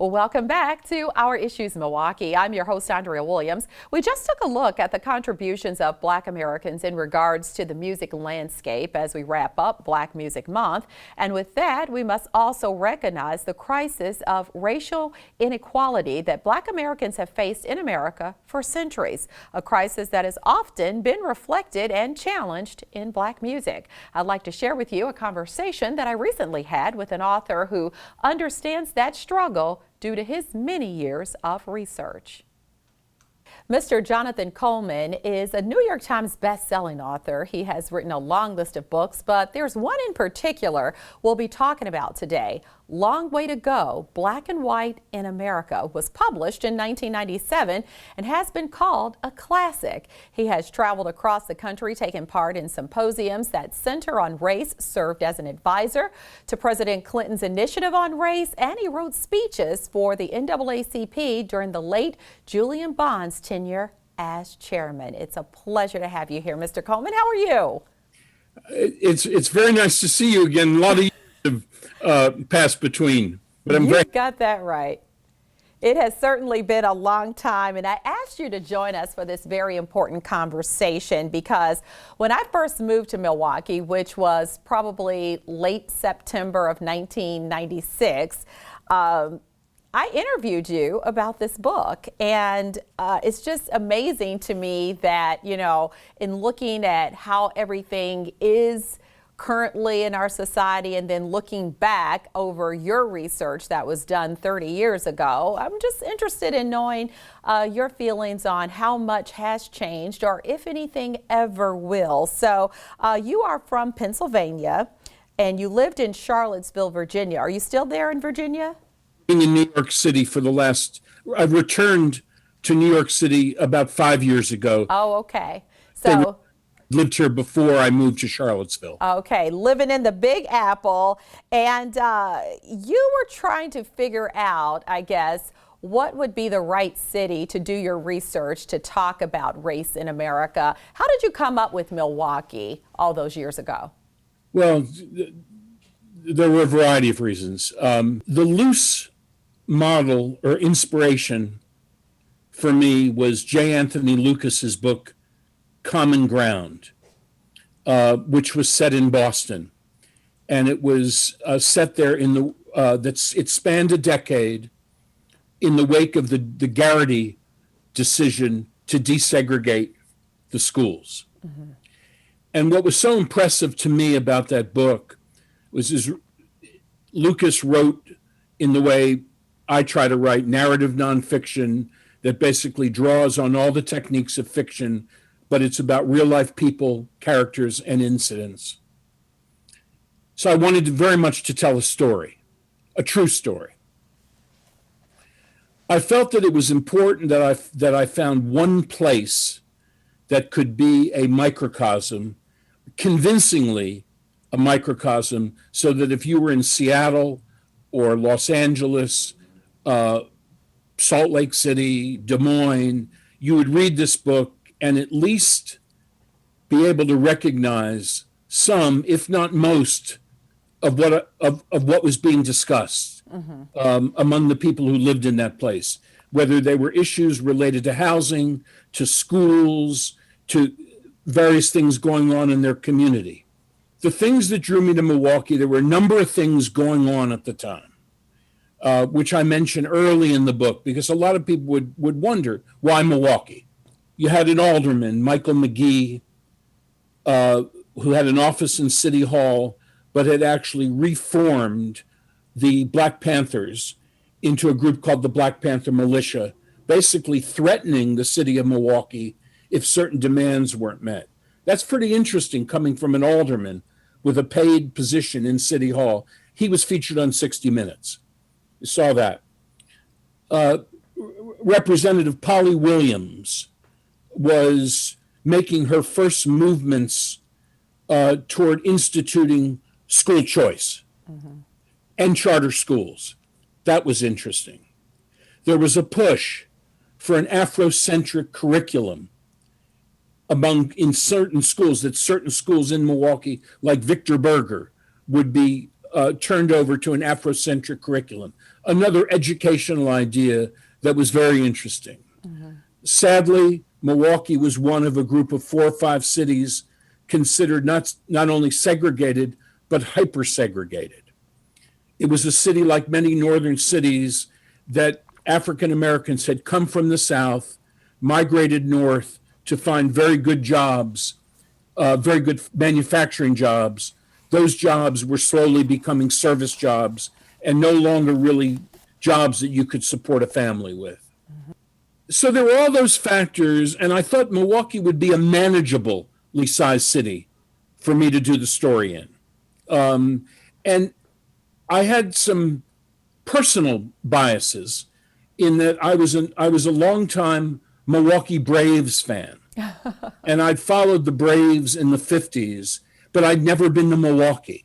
Well, welcome back to Our Issues Milwaukee. I'm your host, Andrea Williams. We just took a look at the contributions of Black Americans in regards to the music landscape as we wrap up Black Music Month. And with that, we must also recognize the crisis of racial inequality that Black Americans have faced in America for centuries, a crisis that has often been reflected and challenged in Black music. I'd like to share with you a conversation that I recently had with an author who understands that struggle due to his many years of research. Mr. Jonathan Coleman is a New York Times best-selling author. He has written a long list of books, but there's one in particular we'll be talking about today. Long Way to Go, Black and White in America was published in 1997 and has been called a classic. He has traveled across the country, taken part in symposiums that center on race, served as an advisor to President Clinton's initiative on race, and he wrote speeches for the NAACP during the late Julian Bond's tenure as chairman. It's a pleasure to have you here, Mr. Coleman. How are you? It's very nice to see you again. A lot of years have passed between, but I'm You got that right. It has certainly been a long time, and I asked you to join us for this very important conversation because when I first moved to Milwaukee, which was probably late September of 1996, I interviewed you about this book, and it's just amazing to me that, you know, in looking at how everything is currently in our society and then looking back over your research that was done 30 years ago, I'm just interested in knowing your feelings on how much has changed or if anything ever will. So you are from Pennsylvania and you lived in Charlottesville, Virginia. Are you still there in Virginia? in New York City I returned to New York City about 5 years ago. Oh, okay. So lived here before I moved to Charlottesville. Okay, living in the Big Apple, and you were trying to figure out, I guess, what would be the right city to do your research to talk about race in America. How did you come up with Milwaukee all those years ago? Well, there were a variety of reasons. The loose model or inspiration for me was J. Anthony Lucas's book, Common Ground, which was set in Boston. And it was set there it spanned a decade in the wake of the Garrity decision to desegregate the schools. Mm-hmm. And what was so impressive to me about that book was Lucas wrote in the way I try to write, narrative nonfiction that basically draws on all the techniques of fiction, but it's about real life people, characters, and incidents. So I wanted very much to tell a story, a true story. I felt that it was important that I found one place that could be a microcosm, convincingly a microcosm, so that if you were in Seattle or Los Angeles, Salt Lake City, Des Moines, you would read this book and at least be able to recognize some, if not most, of what was being discussed among the people who lived in that place, whether they were issues related to housing, to schools, to various things going on in their community. The things that drew me to Milwaukee, there were a number of things going on at the time, which I mentioned early in the book, because a lot of people would wonder, why Milwaukee? You had an alderman, Michael McGee, who had an office in City Hall, but had actually reformed the Black Panthers into a group called the Black Panther Militia, basically threatening the city of Milwaukee if certain demands weren't met. That's pretty interesting coming from an alderman with a paid position in City Hall. He was featured on 60 Minutes. You saw that. Representative Polly Williams was making her first movements toward instituting school choice and charter schools. That was interesting. There was a push for an Afrocentric curriculum in certain schools, that certain schools in Milwaukee, like Victor Berger, would be turned over to an Afrocentric curriculum. Another educational idea that was very interesting. Sadly, Milwaukee was one of a group of 4 or 5 cities considered not only segregated, but hyper-segregated. It was a city like many northern cities that African Americans had come from the South, migrated north to find very good jobs, very good manufacturing jobs. Those jobs were slowly becoming service jobs and no longer really jobs that you could support a family with. So there were all those factors, and I thought Milwaukee would be a manageably sized city for me to do the story in. And I had some personal biases in that I was a longtime Milwaukee Braves fan, and I'd followed the Braves in the 50s, but I'd never been to Milwaukee.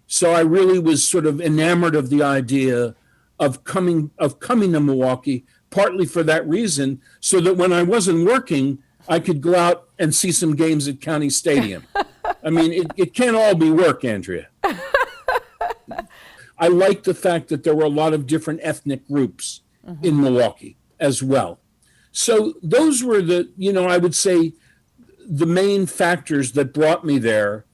So I really was sort of enamored of the idea of coming to Milwaukee, partly for that reason, so that when I wasn't working, I could go out and see some games at County Stadium. I mean, it can't all be work, Andrea. I liked the fact that there were a lot of different ethnic groups in Milwaukee as well. So those were I would say the main factors that brought me there.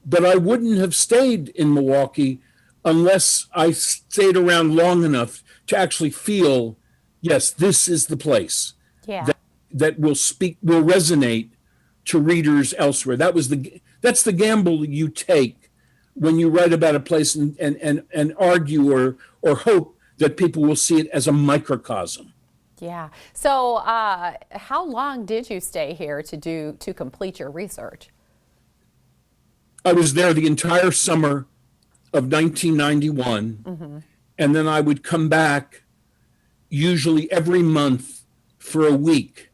But I wouldn't have stayed in Milwaukee unless I stayed around long enough to actually feel, yes, this is the place that will resonate to readers elsewhere. That's the gamble you take when you write about a place and argue or hope that people will see it as a microcosm. Yeah. So how long did you stay here to complete your research? I was there the entire summer of 1991, and then I would come back usually every month for a week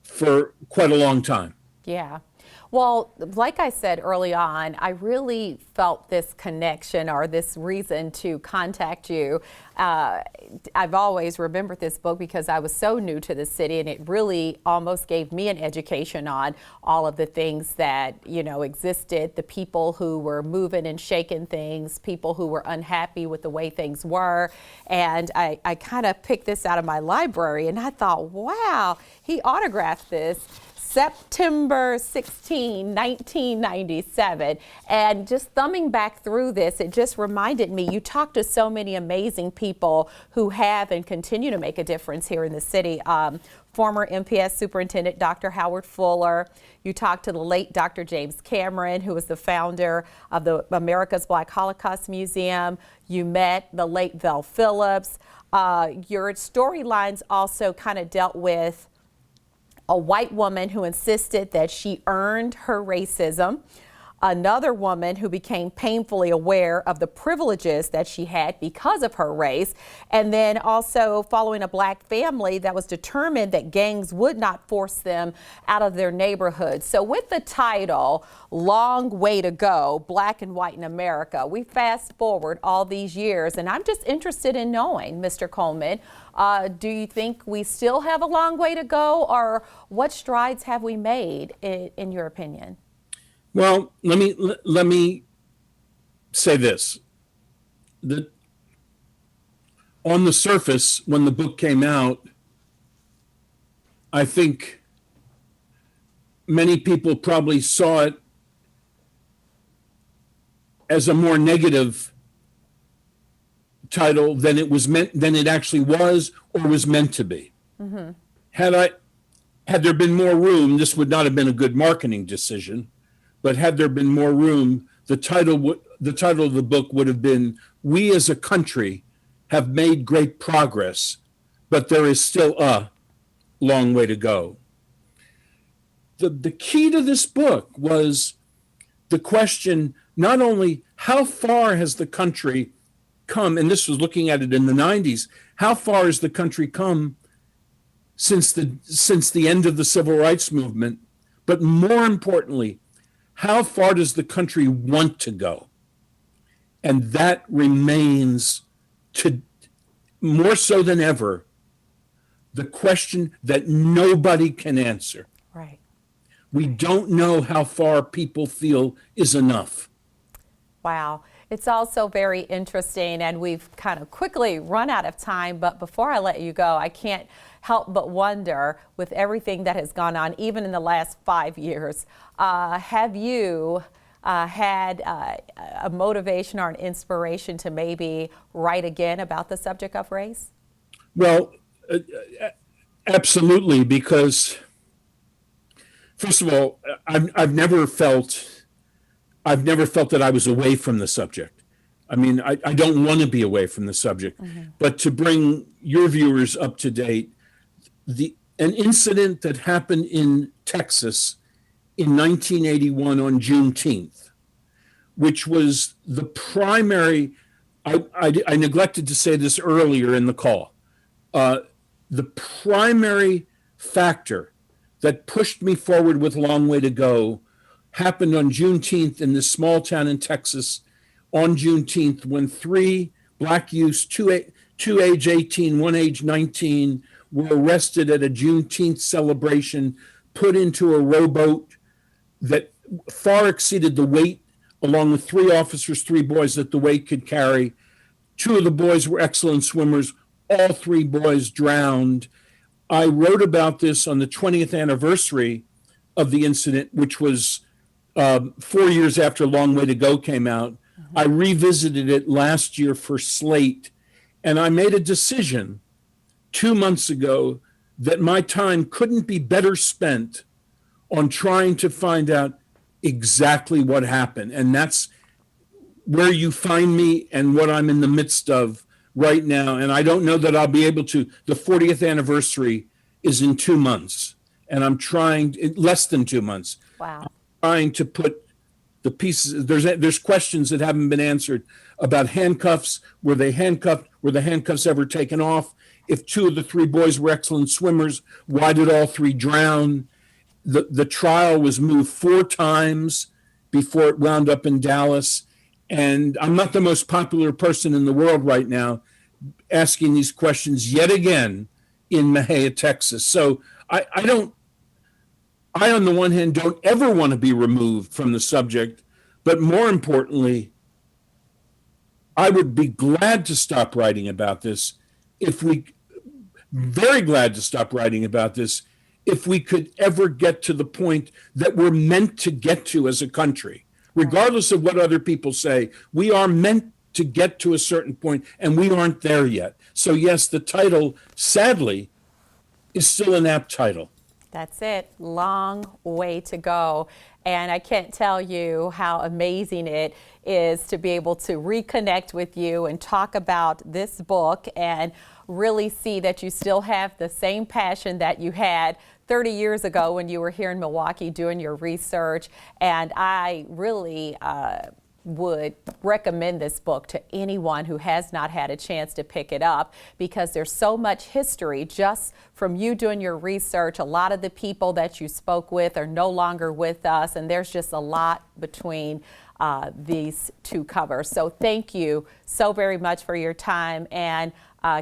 for quite a long time. Yeah. Well, like I said early on, I really felt this connection or this reason to contact you. I've always remembered this book because I was so new to the city, and it really almost gave me an education on all of the things that, existed, the people who were moving and shaking things, people who were unhappy with the way things were. And I kind of picked this out of my library, and I thought, wow, he autographed this September 16, 1997. And just thumbing back through this, it just reminded me, you talk to so many amazing people who have and continue to make a difference here in the city. Former MPS Superintendent Dr. Howard Fuller. You talked to the late Dr. James Cameron, who was the founder of the America's Black Holocaust Museum. You met the late Vel Phillips. Your storylines also kind of dealt with a white woman who insisted that she earned her racism, another woman who became painfully aware of the privileges that she had because of her race, and then also following a black family that was determined that gangs would not force them out of their neighborhood. So with the title, Long Way to Go, Black and White in America, we fast forward all these years, and I'm just interested in knowing, Mr. Coleman, do you think we still have a long way to go, or what strides have we made in your opinion? Well, let me say this. On the surface, when the book came out, I think many people probably saw it as a more negative title than it actually was or was meant to be. Had there been more room, this would not have been a good marketing decision. But had there been more room, the title of the book would have been, "We as a country have made great progress, but there is still a long way to go." The key to this book was the question, not only how far has the country come, and this was looking at it in the 90s, how far has the country come since the end of the civil rights movement, but more importantly, how far does the country want to go? And that remains, more so than ever, the question that nobody can answer. Right. We don't know how far people feel is enough. Wow. It's also very interesting, and we've kind of quickly run out of time, but before I let you go, I can't help but wonder, with everything that has gone on, even in the last 5 years, have you had a motivation or an inspiration to maybe write again about the subject of race? Well, absolutely, because first of all, I've never felt that I was away from the subject. I mean, I don't want to be away from the subject, but to bring your viewers up to date, an incident that happened in Texas in 1981 on Juneteenth, which was the primary. I neglected to say this earlier in the call. The primary factor that pushed me forward with Long Way to Go happened on Juneteenth in this small town in Texas on Juneteenth, when 3 black youths, two age 18, one age 19, were arrested at a Juneteenth celebration, put into a rowboat that far exceeded the weight, along with 3 officers, 3 boys, that the weight could carry. 2 of the boys were excellent swimmers. All 3 boys drowned. I wrote about this on the 20th anniversary of the incident, which was 4 years after Long Way to Go came out. I revisited it last year for Slate, and I made a decision 2 months ago that my time couldn't be better spent on trying to find out exactly what happened. And that's where you find me and what I'm in the midst of right now. And I don't know that I'll be able to. The 40th anniversary is in 2 months, and I'm trying, less than 2 months. Wow. I'm trying to put the pieces. There's questions that haven't been answered about handcuffs. Were they handcuffed? Were the handcuffs ever taken off? If 2 of the 3 boys were excellent swimmers, why did all 3 drown? The trial was moved 4 times before it wound up in Dallas. And I'm not the most popular person in the world right now asking these questions yet again in Mejia, Texas. So I on the one hand, don't ever want to be removed from the subject, but more importantly, I would be glad to stop writing about this very glad to stop writing about this if we could ever get to the point that we're meant to get to as a country. Regardless of what other people say, we are meant to get to a certain point, and we aren't there yet. So yes, the title, sadly, is still an apt title. That's it. Long way to go. And I can't tell you how amazing it is to be able to reconnect with you and talk about this book and really see that you still have the same passion that you had 30 years ago when you were here in Milwaukee doing your research. And I really would recommend this book to anyone who has not had a chance to pick it up, because there's so much history just from you doing your research. A lot of the people that you spoke with are no longer with us, and there's just a lot between these 2 covers. So thank you so very much for your time, and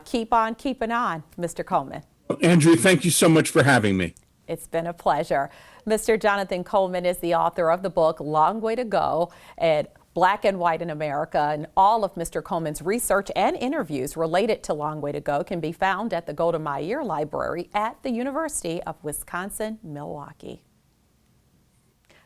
keep on keeping on, Mr. Coleman. Andrea, thank you so much for having me. It's been a pleasure. Mr. Jonathan Coleman is the author of the book Long Way to Go and Black and White in America, and all of Mr. Coleman's research and interviews related to Long Way to Go can be found at the Golda Meir Library at the University of Wisconsin-Milwaukee.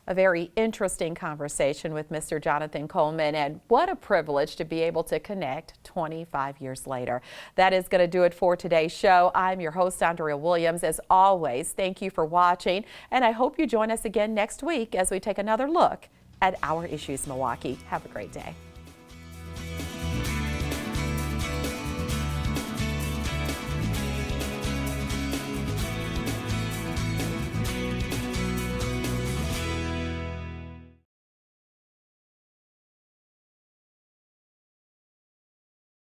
A very interesting conversation with Mr. Jonathan Coleman, and what a privilege to be able to connect 25 years later. That is going to do it for today's show. I'm your host, Andrea Williams. As always, thank you for watching, and I hope you join us again next week as we take another look at Our Issues Milwaukee. Have a great day.